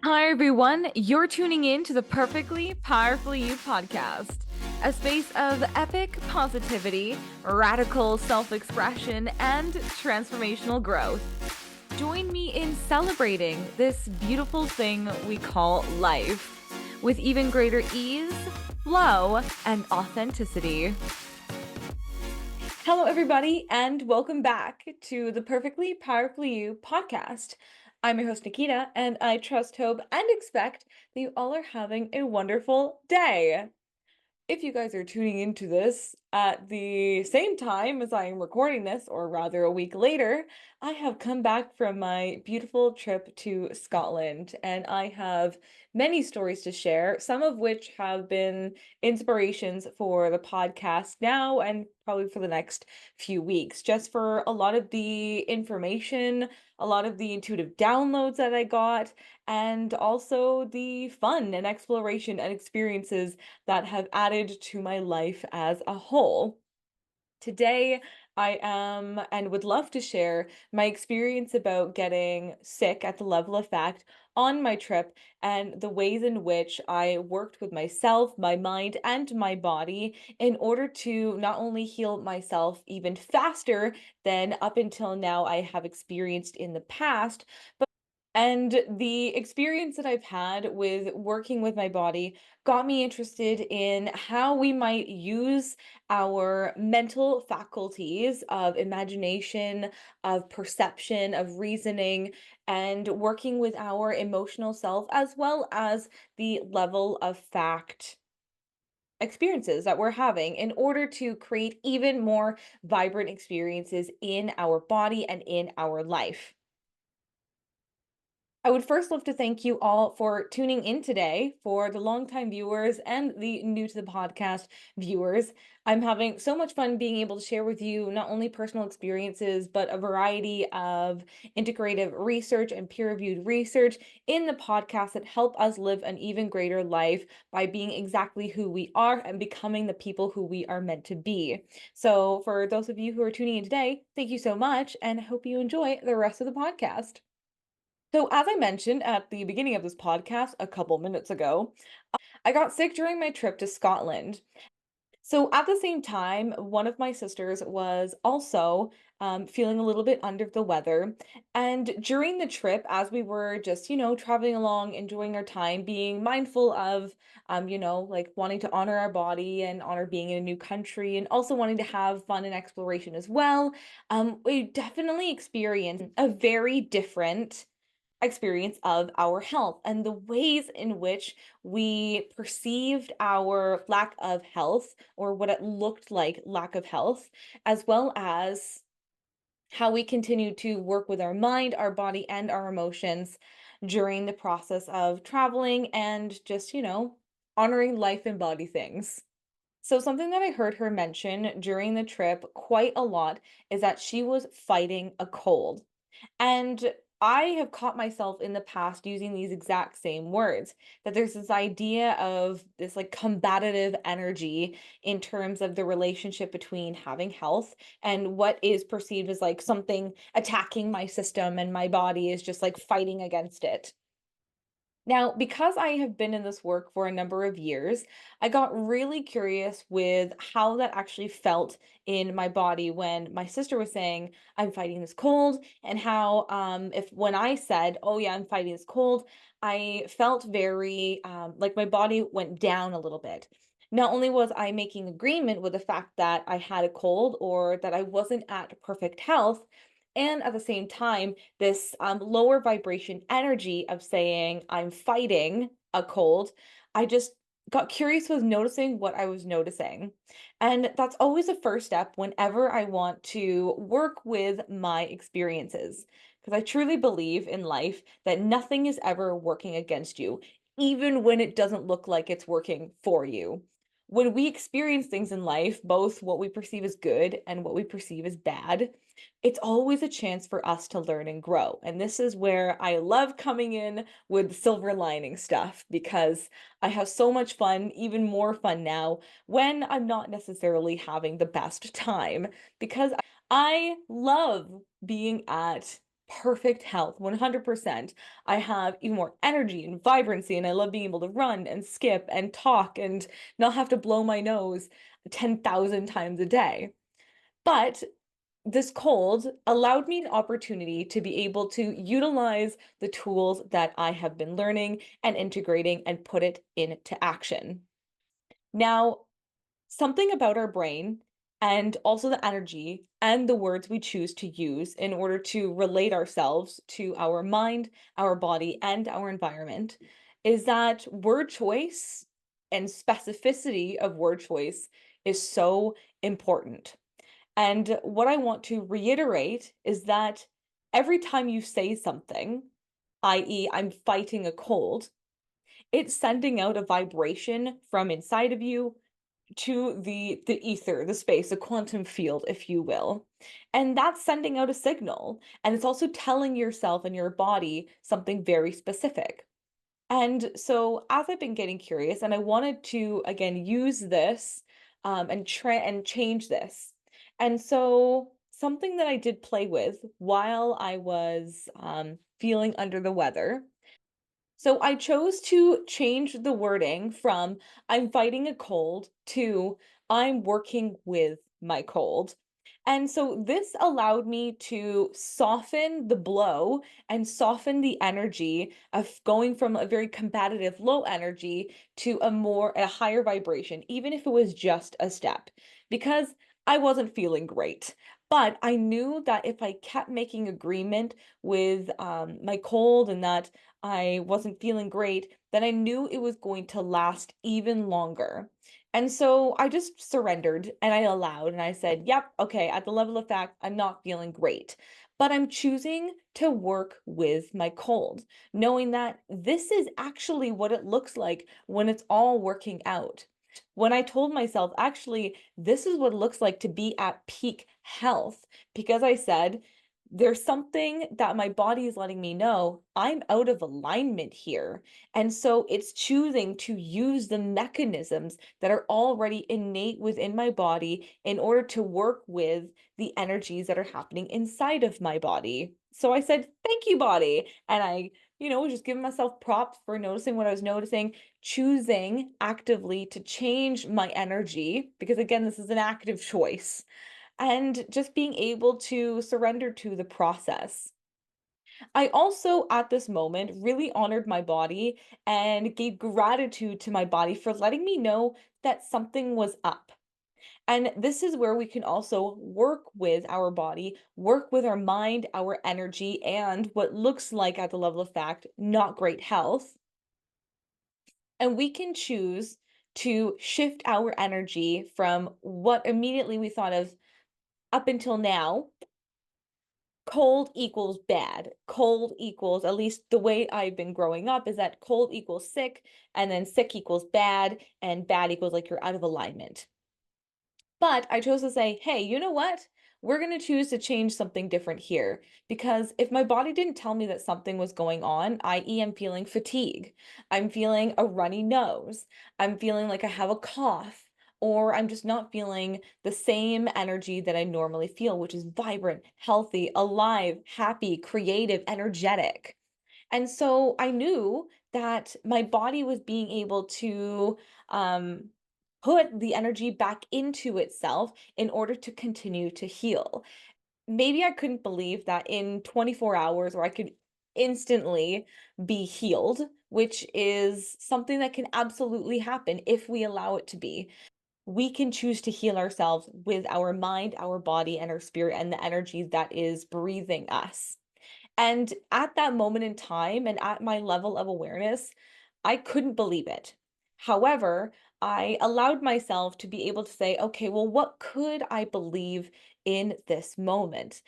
Hi, everyone. You're tuning in to the Perfectly Powerfully You podcast, a space of epic positivity, radical self expression, and transformational growth. Join me in celebrating this beautiful thing we call life with even greater ease, flow, and authenticity. Hello, everybody, and welcome back to the Perfectly Powerfully You podcast. I'm your host, Nikita, and I trust, hope, and expect that you all are having a wonderful day. If you guys are tuning into this at the same time as I am recording this, or rather a week later, I have come back from my beautiful trip to Scotland and I have many stories to share, some of which have been inspirations for the podcast now and probably for the next few weeks, just for a lot of the information, a lot of the intuitive downloads that I got, and also the fun and exploration and experiences that have added to my life as a whole. Today, I am and would love to share my experience about getting sick at the level of fact on my trip and the ways in which I worked with myself, my mind, and my body in order to not only heal myself even faster than up until now I have experienced in the past, and the experience that I've had with working with my body got me interested in how we might use our mental faculties of imagination, of perception, of reasoning, and working with our emotional self, as well as the level of fact experiences that we're having in order to create even more vibrant experiences in our body and in our life. I would first love to thank you all for tuning in today. For the longtime viewers and the new to the podcast viewers, I'm having so much fun being able to share with you not only personal experiences, but a variety of integrative research and peer reviewed research in the podcast that help us live an even greater life by being exactly who we are and becoming the people who we are meant to be. So, for those of you who are tuning in today, thank you so much, and I hope you enjoy the rest of the podcast. So, as I mentioned at the beginning of this podcast a couple minutes ago, I got sick during my trip to Scotland. So, at the same time, one of my sisters was also feeling a little bit under the weather. And during the trip, as we were just, traveling along, enjoying our time, being mindful of, like wanting to honor our body and honor being in a new country and also wanting to have fun and exploration as well, we definitely experienced a very different experience of our health and the ways in which we perceived our lack of health or what it looked like lack of health, as well as how we continue to work with our mind, our body, and our emotions during the process of traveling and just, honoring life and body things. So, something that I heard her mention during the trip quite a lot is that she was fighting a cold. And I have caught myself in the past using these exact same words, that there's this idea of this like combative energy in terms of the relationship between having health and what is perceived as like something attacking my system and my body is just like fighting against it. Now, because I have been in this work for a number of years, I got really curious with how that actually felt in my body when my sister was saying, I'm fighting this cold, and how if when I said, oh yeah, I'm fighting this cold, I felt very like my body went down a little bit. Not only was I making agreement with the fact that I had a cold or that I wasn't at perfect health, and at the same time, this lower vibration energy of saying I'm fighting a cold, I just got curious with noticing what I was noticing. And that's always the first step whenever I want to work with my experiences. Because I truly believe in life that nothing is ever working against you, even when it doesn't look like it's working for you. When we experience things in life, both what we perceive as good and what we perceive as bad, it's always a chance for us to learn and grow. And this is where I love coming in with silver lining stuff because I have so much fun, even more fun now when I'm not necessarily having the best time because I love being at perfect health, 100%. I have even more energy and vibrancy, and I love being able to run and skip and talk and not have to blow my nose 10,000 times a day. But this cold allowed me an opportunity to be able to utilize the tools that I have been learning and integrating and put it into action. Now, something about our brain and also the energy and the words we choose to use in order to relate ourselves to our mind, our body, and our environment is that word choice and specificity of word choice is so important. And what I want to reiterate is that every time you say something, i.e., I'm fighting a cold, it's sending out a vibration from inside of you to the ether, the space, the quantum field, if you will. And that's sending out a signal. And it's also telling yourself and your body something very specific. And so as I've been getting curious, and I wanted to again use this and change this. And so something that I did play with while I was feeling under the weather, so I chose to change the wording from "I'm fighting a cold" to "I'm working with my cold." And so this allowed me to soften the blow and soften the energy of going from a very combative low energy to a higher vibration, even if it was just a step, because I wasn't feeling great. But I knew that if I kept making agreement with my cold and that I wasn't feeling great, then I knew it was going to last even longer. And so I just surrendered and I allowed and I said, yep, okay, at the level of fact, I'm not feeling great, but I'm choosing to work with my cold, knowing that this is actually what it looks like when it's all working out. When I told myself, actually, this is what it looks like to be at peak health, because I said, there's something that my body is letting me know I'm out of alignment here. And so it's choosing to use the mechanisms that are already innate within my body in order to work with the energies that are happening inside of my body. So I said, thank you, body. And I was just giving myself props for noticing what I was noticing, choosing actively to change my energy, because again, this is an active choice, and just being able to surrender to the process. I also, at this moment, really honored my body and gave gratitude to my body for letting me know that something was up. And this is where we can also work with our body, work with our mind, our energy, and what looks like at the level of fact, not great health. And we can choose to shift our energy from what immediately we thought of up until now. Cold equals bad. Cold equals, at least the way I've been growing up, is that cold equals sick, and then sick equals bad, and bad equals like you're out of alignment. But I chose to say, hey, you know what? We're going to choose to change something different here. Because if my body didn't tell me that something was going on, i.e., I'm feeling fatigue, I'm feeling a runny nose, I'm feeling like I have a cough, or I'm just not feeling the same energy that I normally feel, which is vibrant, healthy, alive, happy, creative, energetic. And so I knew that my body was being able to um, put the energy back into itself in order to continue to heal. Maybe I couldn't believe that in 24 hours, or I could instantly be healed, which is something that can absolutely happen if we allow it to be. We can choose to heal ourselves with our mind, our body, and our spirit, and the energy that is breathing us. And at that moment in time and at my level of awareness, I couldn't believe it. However, I allowed myself to be able to say, okay, well, what could I believe in this moment?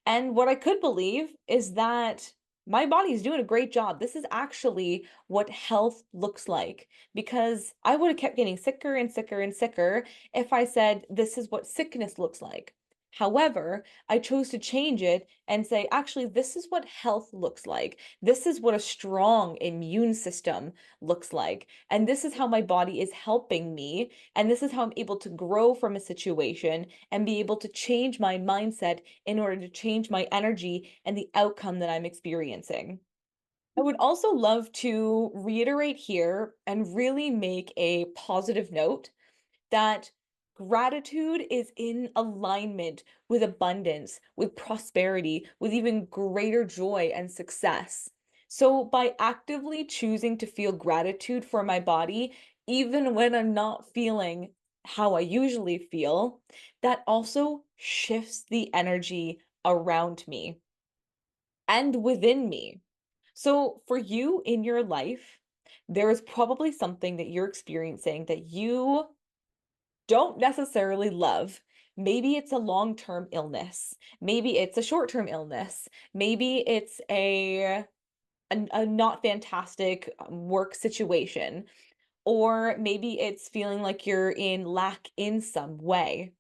And what I could believe is that my body is doing a great job. This is actually what health looks like, because I would have kept getting sicker and sicker and sicker if I said this is what sickness looks like. However, I chose to change it and say, actually, this is what health looks like. This is what a strong immune system looks like. And this is how my body is helping me. And this is how I'm able to grow from a situation and be able to change my mindset in order to change my energy and the outcome that I'm experiencing. I would also love to reiterate here and really make a positive note that gratitude is in alignment with abundance, with prosperity, with even greater joy and success. So, by actively choosing to feel gratitude for my body, even when I'm not feeling how I usually feel, that also shifts the energy around me and within me. So, for you in your life, there is probably something that you're experiencing that you don't necessarily love. Maybe it's a long-term illness. Maybe it's a short-term illness. Maybe it's a not fantastic work situation, or maybe it's feeling like you're in lack in some way.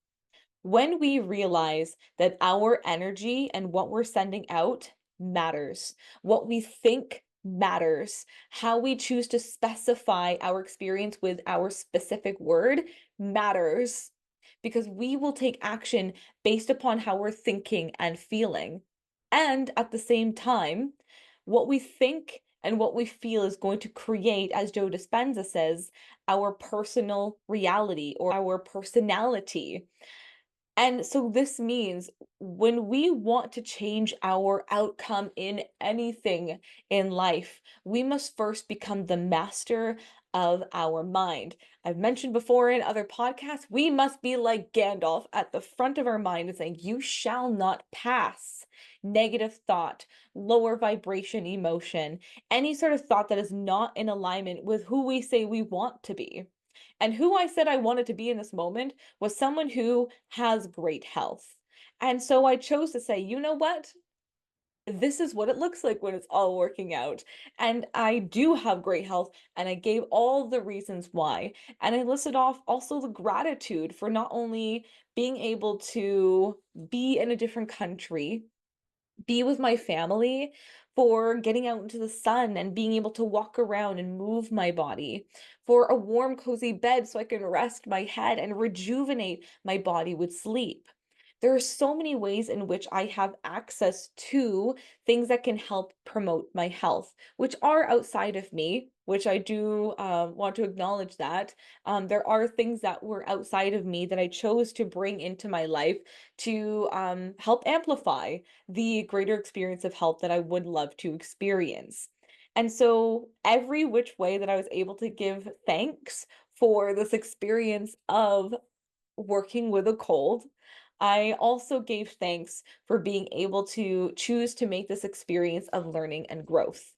When we realize that our energy and what we're sending out matters, what we think matters, how we choose to specify our experience with our specific word matters, because we will take action based upon how we're thinking and feeling. And at the same time, what we think and what we feel is going to create, as Joe Dispenza says, our personal reality or our personality. And so this means when we want to change our outcome in anything in life, we must first become the master of our mind. I've mentioned before in other podcasts, we must be like Gandalf at the front of our mind and saying, "You shall not pass negative thought, lower vibration emotion, any sort of thought that is not in alignment with who we say we want to be." And who I said I wanted to be in this moment was someone who has great health. And so I chose to say, you know what? This is what it looks like when it's all working out. And I do have great health. And I gave all the reasons why. And I listed off also the gratitude for not only being able to be in a different country, be with my family, for getting out into the sun and being able to walk around and move my body, for a warm, cozy bed so I can rest my head and rejuvenate my body with sleep. There are so many ways in which I have access to things that can help promote my health, which are outside of me, which I do want to acknowledge that. There are things that were outside of me that I chose to bring into my life to help amplify the greater experience of health that I would love to experience. And so, every which way that I was able to give thanks for this experience of working with a cold, I also gave thanks for being able to choose to make this experience of learning and growth.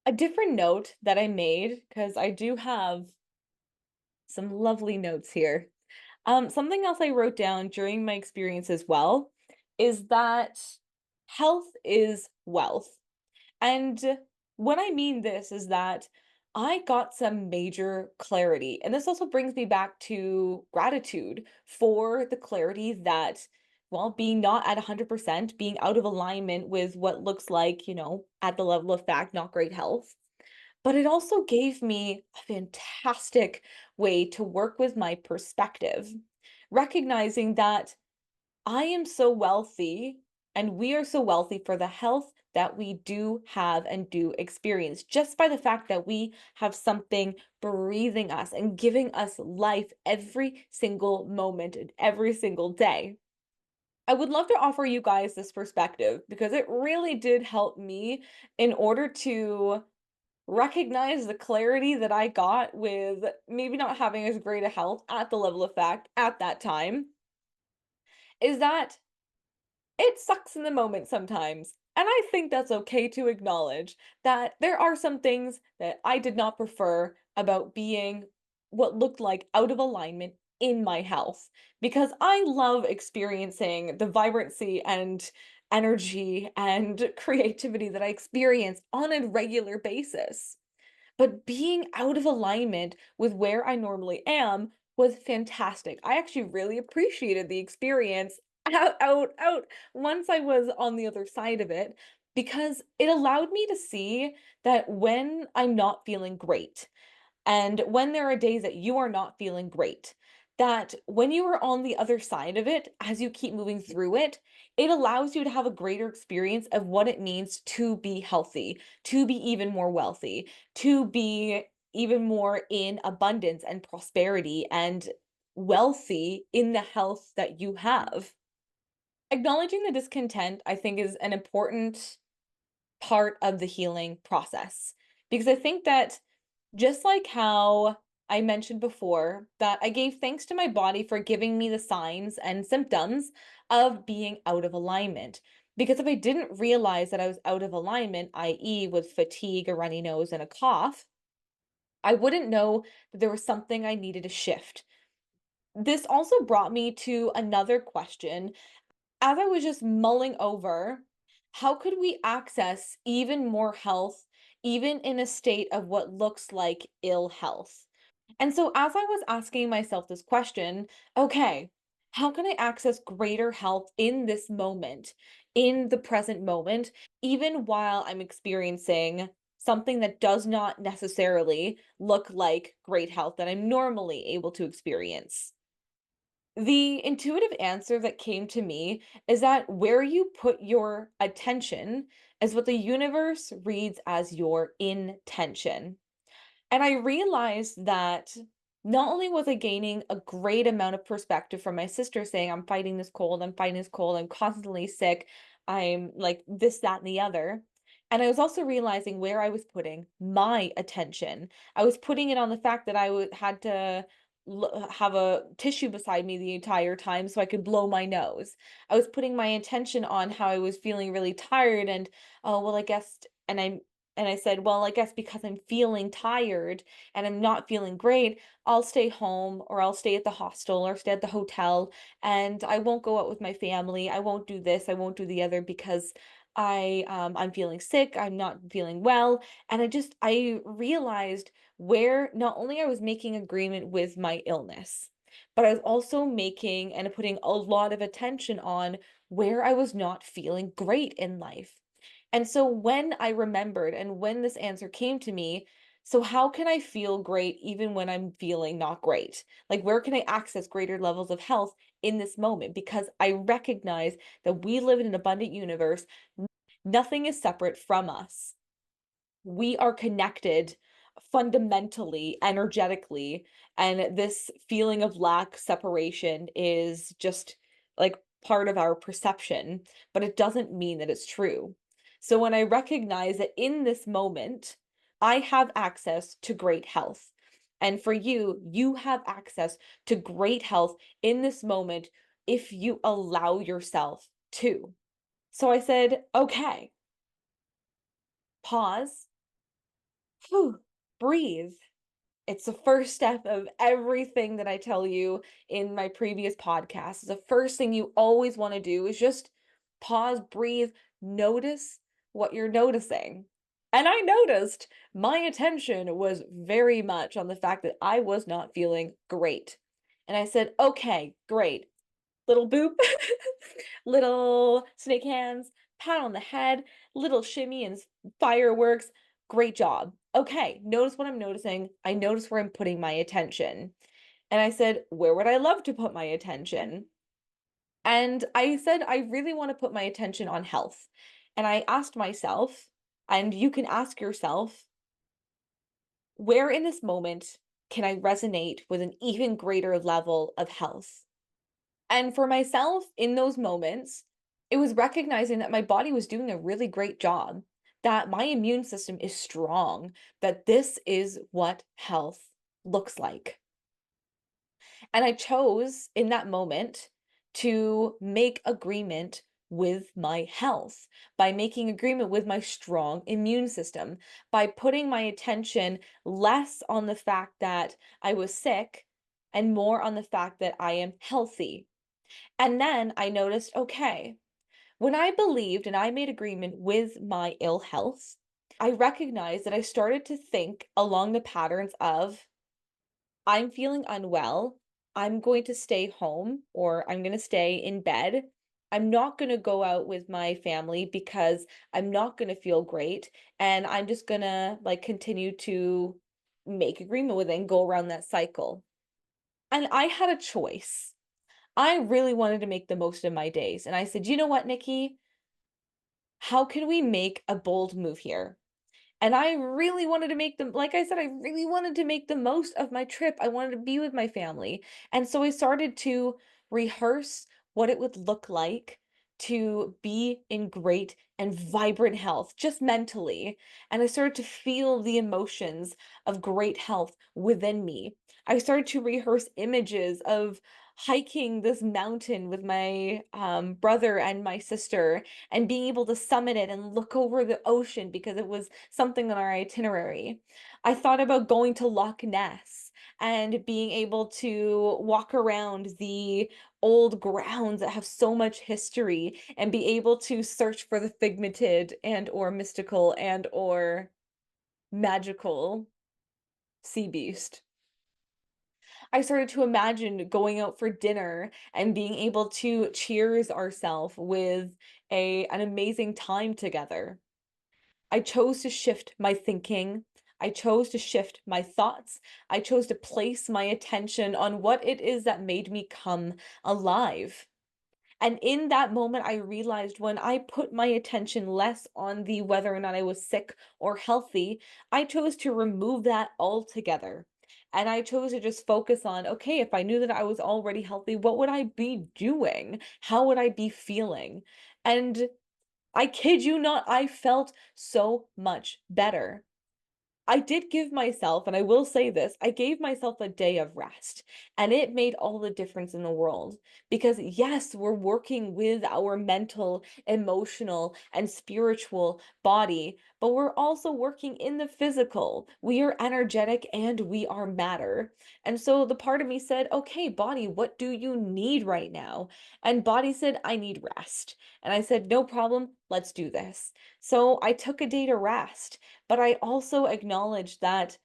A different note that I made, because I do have some lovely notes here. Something else I wrote down during my experience as well is that health is wealth. And what I mean this is that I got some major clarity. And this also brings me back to gratitude for the clarity that, well, being not at 100%, being out of alignment with what looks like, at the level of fact, not great health. But it also gave me a fantastic way to work with my perspective, recognizing that I am so wealthy and we are so wealthy for the health that we do have and do experience just by the fact that we have something breathing us and giving us life every single moment and every single day. I would love to offer you guys this perspective because it really did help me in order to recognize the clarity that I got with maybe not having as great a health at the level of fact at that time, is that it sucks in the moment sometimes. And I think that's okay to acknowledge that there are some things that I did not prefer about being what looked like out of alignment in my health, because I love experiencing the vibrancy and energy and creativity that I experience on a regular basis. But being out of alignment with where I normally am was fantastic. I actually really appreciated the experience out once I was on the other side of it, because it allowed me to see that when I'm not feeling great, and when there are days that you are not feeling great, that when you are on the other side of it, as you keep moving through it, it allows you to have a greater experience of what it means to be healthy, to be even more wealthy, to be even more in abundance and prosperity and wealthy in the health that you have. Acknowledging the discontent, I think, is an important part of the healing process. Because I think that just like how I mentioned before, that I gave thanks to my body for giving me the signs and symptoms of being out of alignment. Because if I didn't realize that I was out of alignment, i.e., with fatigue, a runny nose, and a cough, I wouldn't know that there was something I needed to shift. This also brought me to another question as I was just mulling over, how could we access even more health, even in a state of what looks like ill health? And so, as I was asking myself this question, okay, how can I access greater health in this moment, in the present moment, even while I'm experiencing something that does not necessarily look like great health that I'm normally able to experience? The intuitive answer that came to me is that where you put your attention is what the universe reads as your intention. And I realized that not only was I gaining a great amount of perspective from my sister saying, I'm fighting this cold, I'm fighting this cold, I'm constantly sick, I'm like this, that, and the other. And I was also realizing where I was putting my attention. I was putting it on the fact that had to have a tissue beside me the entire time so I could blow my nose. I was putting my attention on how I was feeling really tired and, oh, well, I guess, and I said, well, I guess because I'm feeling tired and I'm not feeling great, I'll stay home or I'll stay at the hostel or stay at the hotel and I won't go out with my family. I won't do this, I won't do the other because I'm feeling sick, I'm not feeling well. And I realized where not only I was making agreement with my illness, but I was also making and putting a lot of attention on where I was not feeling great in life. And so when I remembered and when this answer came to me, so how can I feel great even when I'm feeling not great? Like, where can I access greater levels of health in this moment? Because I recognize that we live in an abundant universe. Nothing is separate from us. We are connected fundamentally, energetically, and this feeling of lack, separation is just like part of our perception, but it doesn't mean that it's true. So when I recognize that in this moment, I have access to great health. And for you, you have access to great health in this moment if you allow yourself to. So I said, okay, pause, whew, breathe. It's the first step of everything that I tell you in my previous podcasts. The first thing you always want to do is just pause, breathe, notice what you're noticing. And I noticed my attention was very much on the fact that I was not feeling great. And I said, okay, great. Little boop, little snake hands, pat on the head, little shimmy and fireworks. Great job. Okay, notice what I'm noticing. I notice where I'm putting my attention. And I said, where would I love to put my attention? And I said, I really want to put my attention on health. And I asked myself, and you can ask yourself, where in this moment can I resonate with an even greater level of health? And for myself, in those moments, it was recognizing that my body was doing a really great job, that my immune system is strong, that this is what health looks like. And I chose in that moment to make agreement with my health by making agreement with my strong immune system, by putting my attention less on the fact that I was sick and more on the fact that I am healthy. And then I noticed, okay, when I believed and I made agreement with my ill health, I recognized that I started to think along the patterns of I'm feeling unwell. I'm going to stay home or I'm going to stay in bed I'm not going to go out with my family because I'm not going to feel great. And I'm just going to like continue to make agreement with it and go around that cycle. And I had a choice. I really wanted to make the most of my days. And I said, you know what, Nikki? How can we make a bold move here? And I really wanted to make them, like I said, I really wanted to make the most of my trip. I wanted to be with my family. And so I started to rehearse what it would look like to be in great and vibrant health, just mentally. And I started to feel the emotions of great health within me. I started to rehearse images of hiking this mountain with my brother and my sister and being able to summit it and look over the ocean because it was something on our itinerary. I thought about going to Loch Ness and being able to walk around the old grounds that have so much history and be able to search for the figmented and or mystical and or magical sea beast. I started to imagine going out for dinner and being able to cheers ourselves with an amazing time together. I chose to shift my thinking. I chose to shift my thoughts. I chose to place my attention on what it is that made me come alive. And in that moment, I realized when I put my attention less on the whether or not I was sick or healthy, I chose to remove that altogether. And I chose to just focus on, okay, if I knew that I was already healthy, what would I be doing? How would I be feeling? And I kid you not, I felt so much better. I did give myself, and I will say this, I gave myself a day of rest, and it made all the difference in the world. Because yes, we're working with our mental, emotional, and spiritual body, but we're also working in the physical. We are energetic and we are matter. And so the part of me said, okay, body, what do you need right now? And body said, I need rest. And I said, no problem, let's do this. So I took a day to rest. But I also acknowledge that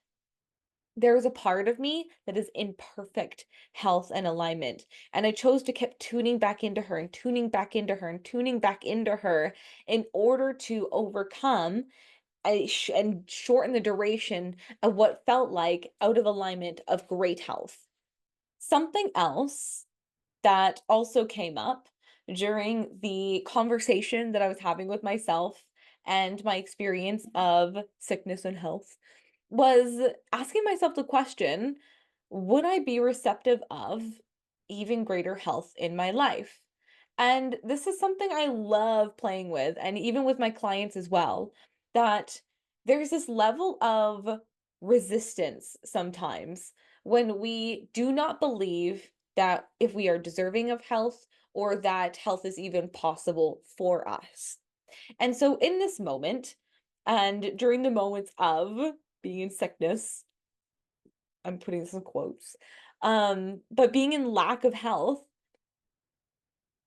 there is a part of me that is in perfect health and alignment. And I chose to keep tuning back into her and tuning back into her and tuning back into her in order to overcome and shorten the duration of what felt like out of alignment of great health. Something else that also came up during the conversation that I was having with myself and my experience of sickness and health was asking myself the question, would I be receptive of even greater health in my life? And this is something I love playing with, and even with my clients as well, that there's this level of resistance sometimes when we do not believe that if we are deserving of health or that health is even possible for us. And so in this moment, and during the moments of being in sickness, I'm putting this in quotes, but being in lack of health,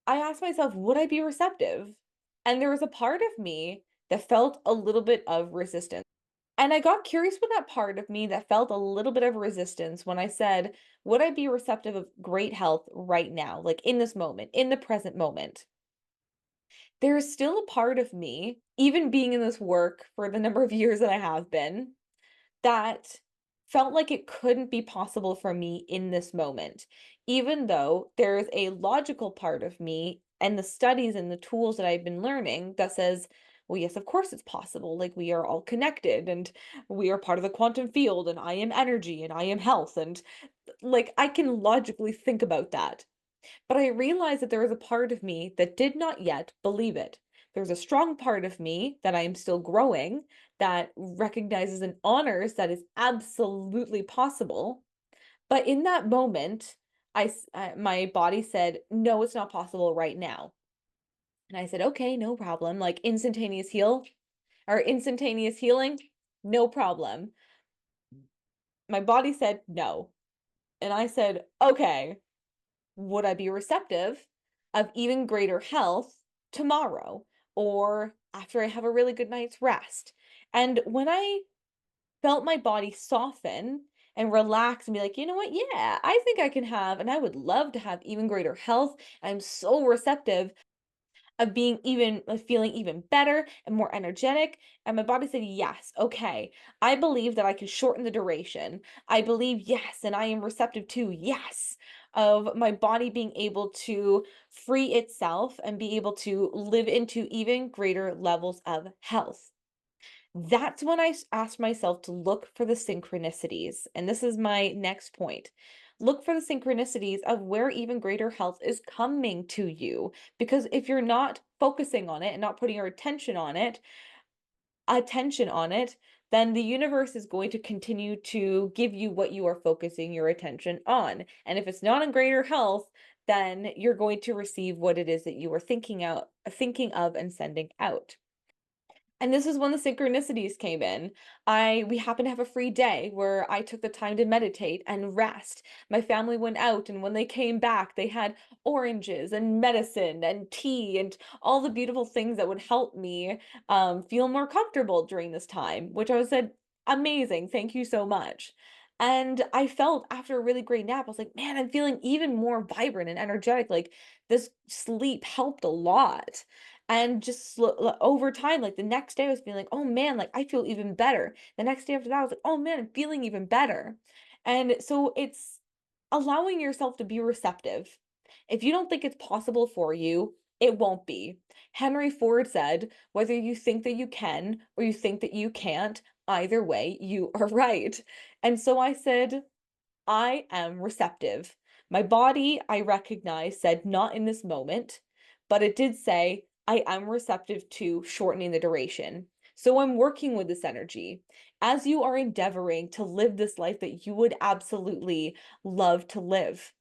I asked myself, would I be receptive? And there was a part of me that felt a little bit of resistance. And I got curious with that part of me that felt a little bit of resistance when I said, would I be receptive of great health right now, like in this moment, in the present moment? There is still a part of me, even being in this work for the number of years that I have been, that felt like it couldn't be possible for me in this moment, even though there is a logical part of me and the studies and the tools that I've been learning that says, well, yes, of course it's possible. Like we are all connected and we are part of the quantum field, and I am energy and I am health. And like I can logically think about that. But I realized that there was a part of me that did not yet believe it. There's a strong part of me that I am still growing that recognizes and honors that is absolutely possible. But in that moment, my body said, "No, it's not possible right now." And I said, "Okay, no problem. Like instantaneous healing, no problem." My body said, "No." And I said, "Okay, would I be receptive of even greater health tomorrow or after I have a really good night's rest?" And when I felt my body soften and relax and be like, you know what? Yeah, I think I can have, and I would love to have even greater health. I'm so receptive. of being even feeling even better and more energetic. And my body said, yes, okay, I believe that I can shorten the duration. I believe, yes, and I am receptive to, yes, of my body being able to free itself and be able to live into even greater levels of health. That's when asked myself to look for the synchronicities. And this is my next point. Look for the synchronicities of where even greater health is coming to you. Because if you're not focusing on it and not putting your attention on it, then the universe is going to continue to give you what you are focusing your attention on. And if it's not in greater health, then you're going to receive what it is that you are thinking of and sending out. And this is when the synchronicities came in. We happened to have a free day where I took the time to meditate and rest. My family went out, and when they came back, they had oranges and medicine and tea and all the beautiful things that would help me feel more comfortable during this time, which I said, amazing, thank you so much. And I felt after a really great nap, I was like, man, I'm feeling even more vibrant and energetic. Like this sleep helped a lot. And just over time, like the next day, I was feeling like, oh man, like I feel even better. The next day after that, I was like, oh man, I'm feeling even better. And so it's allowing yourself to be receptive. If you don't think it's possible for you, it won't be. Henry Ford said, whether you think that you can or you think that you can't, either way, you are right. And so I said, I am receptive. My body, I recognize, said not in this moment, but it did say I am receptive to shortening the duration. So I'm working with this energy. As you are endeavoring to live this life that you would absolutely love to live,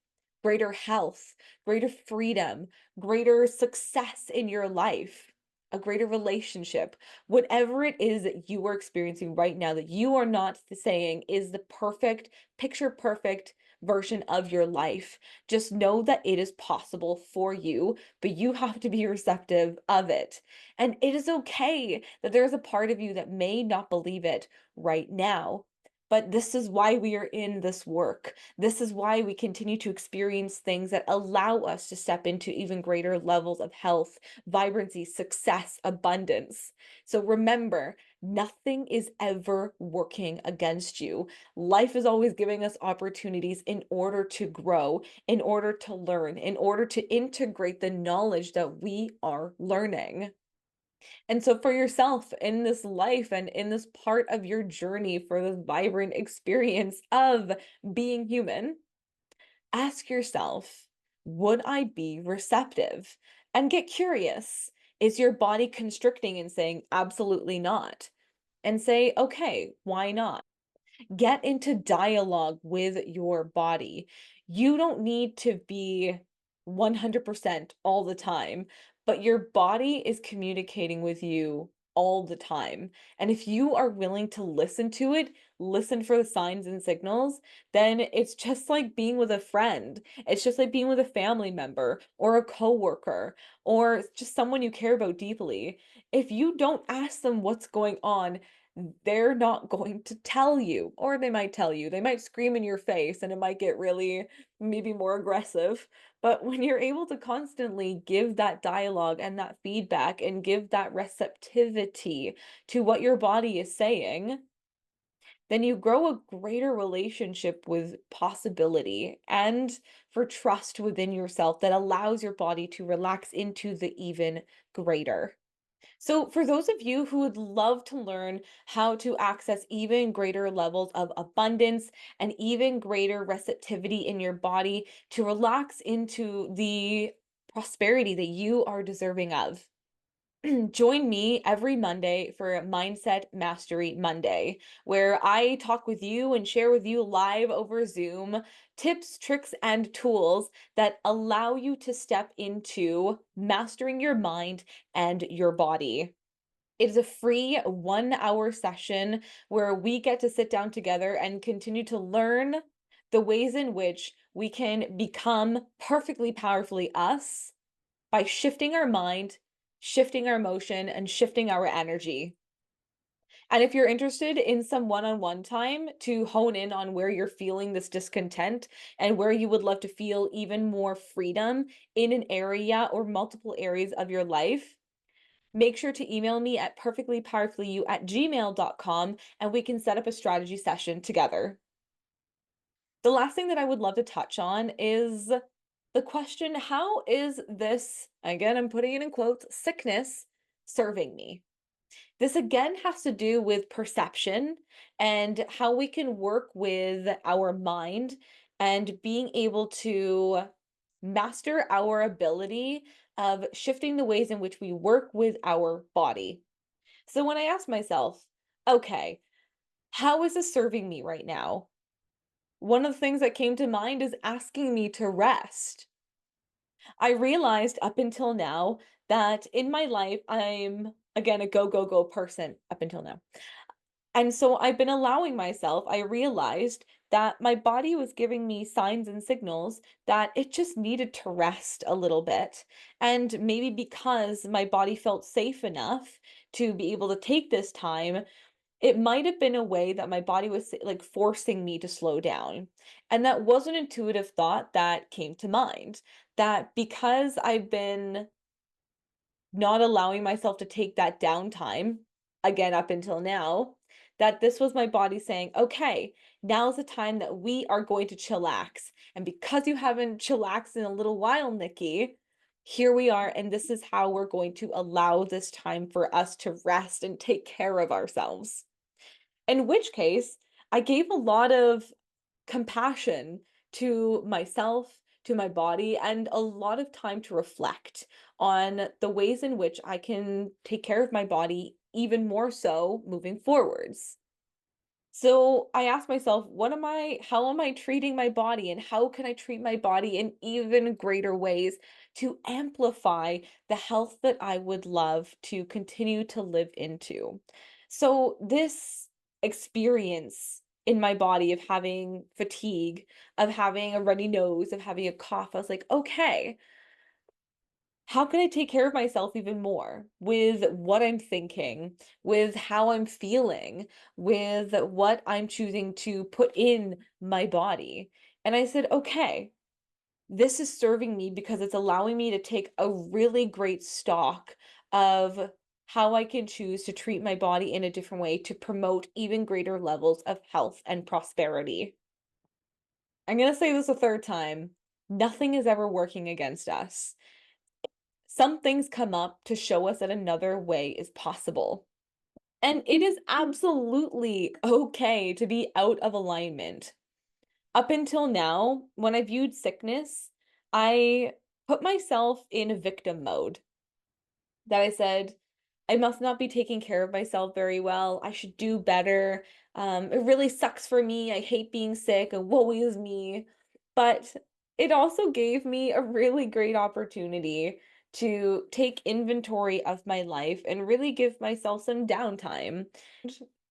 greater health, greater freedom, greater success in your life, a greater relationship, whatever it is that you are experiencing right now that you are not saying is the perfect picture perfect version of your life. Just know that it is possible for you, but you have to be receptive of it. And it is okay that there's a part of you that may not believe it right now. But this is why we are in this work. This is why we continue to experience things that allow us to step into even greater levels of health, vibrancy, success, abundance. So remember, nothing is ever working against you. Life is always giving us opportunities in order to grow, in order to learn, in order to integrate the knowledge that we are learning. And so, for yourself in this life and in this part of your journey for this vibrant experience of being human, ask yourself, would I be receptive? And get curious. Is your body constricting and saying, absolutely not? And say, okay, why not? Get into dialogue with your body. You don't need to be 100% all the time, but your body is communicating with you all the time. And if you are willing to listen to it, listen for the signs and signals, then it's just like being with a friend. It's just like being with a family member or a coworker or just someone you care about deeply. If you don't ask them what's going on, they're not going to tell you, or they might tell you. They might scream in your face and it might get really, maybe more aggressive. But when you're able to constantly give that dialogue and that feedback and give that receptivity to what your body is saying, then you grow a greater relationship with possibility and for trust within yourself that allows your body to relax into the even greater. So, for those of you who would love to learn how to access even greater levels of abundance and even greater receptivity in your body to relax into the prosperity that you are deserving of, join me every Monday for Mindset Mastery Monday, where I talk with you and share with you live over Zoom tips, tricks, and tools that allow you to step into mastering your mind and your body. It is a free 1 hour session where we get to sit down together and continue to learn the ways in which we can become perfectly powerfully us by shifting our mind, shifting our emotion, and shifting our energy. And if you're interested in some one-on-one time to hone in on where you're feeling this discontent and where you would love to feel even more freedom in an area or multiple areas of your life, make sure to email me at perfectlypowerfullyu@gmail.com and we can set up a strategy session together. The last thing that I would love to touch on is the question, how is this, again, I'm putting it in quotes, sickness serving me? This again has to do with perception and how we can work with our mind and being able to master our ability of shifting the ways in which we work with our body. So when I ask myself, okay, how is this serving me right now? One of the things that came to mind is asking me to rest. I realized up until now that in my life, I'm again a go, go, go person up until now. And so I've been allowing myself, I realized that my body was giving me signs and signals that it just needed to rest a little bit. And maybe because my body felt safe enough to be able to take this time, it might have been a way that my body was like forcing me to slow down. And that was an intuitive thought that came to mind that because I've been not allowing myself to take that downtime, again, up until now, that this was my body saying, okay, now's the time that we are going to chillax. And because you haven't chillaxed in a little while, Nikki, here we are. And this is how we're going to allow this time for us to rest and take care of ourselves. In which case, I gave a lot of compassion to myself, to my body, and a lot of time to reflect on the ways in which I can take care of my body even more so moving forwards. So I asked myself, how am I treating my body and how can I treat my body in even greater ways to amplify the health that I would love to continue to live into? So this experience in my body of having fatigue, of having a runny nose, of having a cough, I was like, okay, how can I take care of myself even more with what I'm thinking, with how I'm feeling, with what I'm choosing to put in my body? And I said, okay, this is serving me because it's allowing me to take a really great stock of how I can choose to treat my body in a different way to promote even greater levels of health and prosperity. I'm going to say this a third time. Nothing is ever working against us. Some things come up to show us that another way is possible. And it is absolutely okay to be out of alignment. Up until now, when I viewed sickness, I put myself in a victim mode that I said, I must not be taking care of myself very well. I should do better. It really sucks for me. I hate being sick and woe is me. But it also gave me a really great opportunity to take inventory of my life and really give myself some downtime.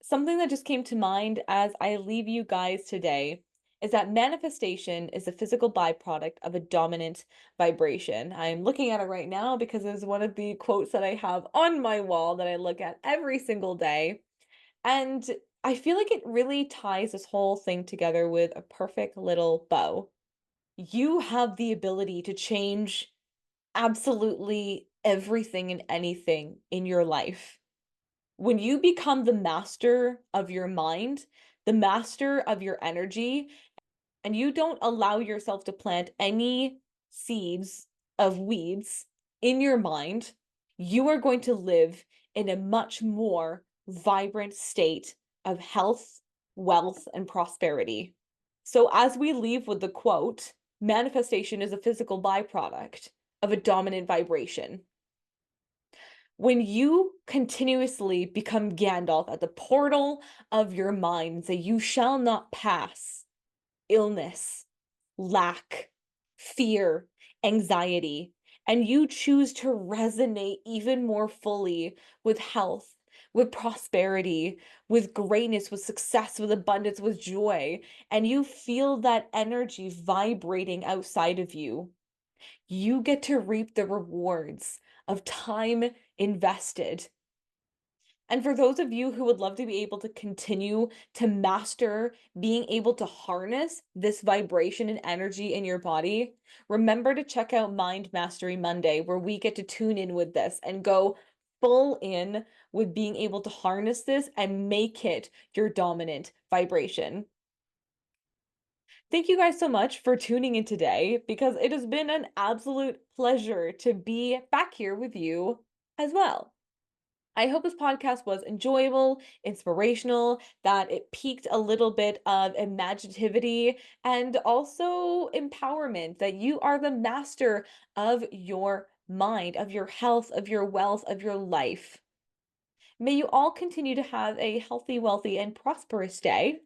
Something that just came to mind as I leave you guys today is that manifestation is a physical byproduct of a dominant vibration. I'm looking at it right now because it's one of the quotes that I have on my wall that I look at every single day. And I feel like it really ties this whole thing together with a perfect little bow. You have the ability to change absolutely everything and anything in your life. When you become the master of your mind, the master of your energy, and you don't allow yourself to plant any seeds of weeds in your mind, you are going to live in a much more vibrant state of health, wealth, and prosperity. So, as we leave with the quote, manifestation is a physical byproduct of a dominant vibration. When you continuously become Gandalf at the portal of your mind and say, you shall not pass illness, lack, fear, anxiety, and you choose to resonate even more fully with health, with prosperity, with greatness, with success, with abundance, with joy, and you feel that energy vibrating outside of you, you get to reap the rewards of time invested. And for those of you who would love to be able to continue to master being able to harness this vibration and energy in your body, remember to check out Mind Mastery Monday, where we get to tune in with this and go full in with being able to harness this and make it your dominant vibration. Thank you guys so much for tuning in today because it has been an absolute pleasure to be back here with you as well. I hope this podcast was enjoyable, inspirational, that it piqued a little bit of imaginativity and also empowerment that you are the master of your mind, of your health, of your wealth, of your life. May you all continue to have a healthy, wealthy, and prosperous day.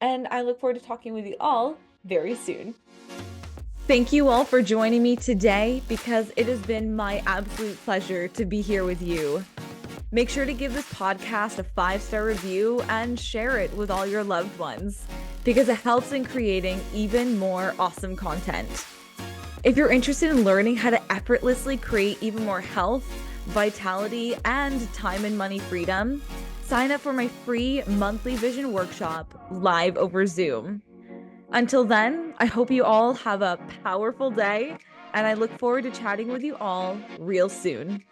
And I look forward to talking with you all very soon. Thank you all for joining me today because it has been my absolute pleasure to be here with you. Make sure to give this podcast a 5-star review and share it with all your loved ones because it helps in creating even more awesome content. If you're interested in learning how to effortlessly create even more health, vitality, and time and money freedom, sign up for my free monthly vision workshop live over Zoom. Until then, I hope you all have a powerful day, and I look forward to chatting with you all real soon.